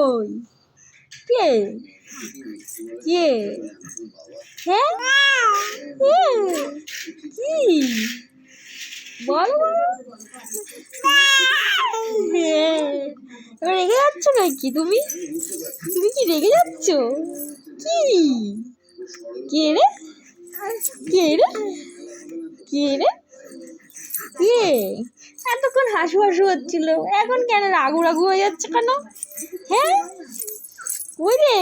কই কে কে হ্যাঁ কি বলো রেগে যাচ্ছ নাকি তুমি তুমি কি রেগে যাচ্ছ কি কে রে কে রে কে রে কে এতক্ষণ হাসু হাসু হচ্ছিল এখন কেন রাগু রাগু হয়ে যাচ্ছে কেন হ্যাঁ ওই রে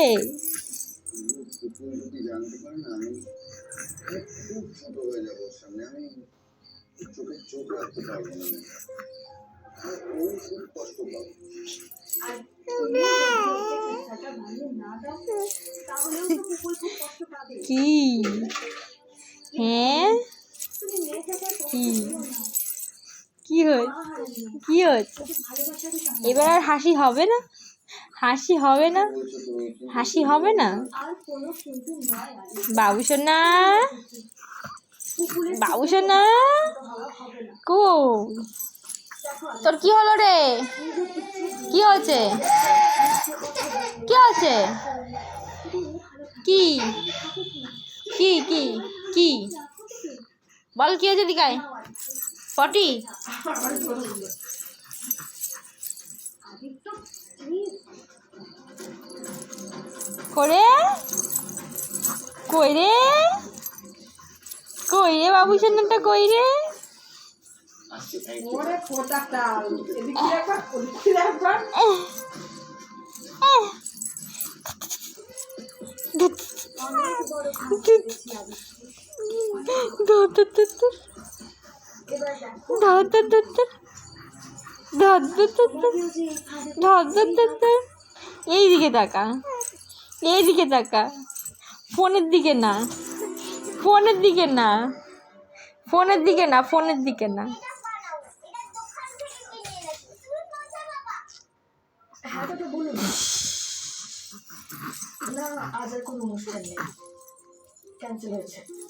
কি হ্যাঁ কি কি হয়েছে এবার আর হাসি হবে না হাসি হবে না হাসি হবে না বাবু সোনা বাবু সোনা কো তোর কি হলো রে কি হয়েছে কি হয়েছে কি কি কি কি বল কি হয়েছে দিকায় পটি করে কই রে বাবু সোনাটা কই রে এইদিকে তাকা এইদিকে তাকা ফোনের দিকে না ফোনের দিকে না ফোনের দিকে না ফোনের দিকে না আজ আর কোনো অনুষ্ঠান নেই ক্যান্সেল হয়েছে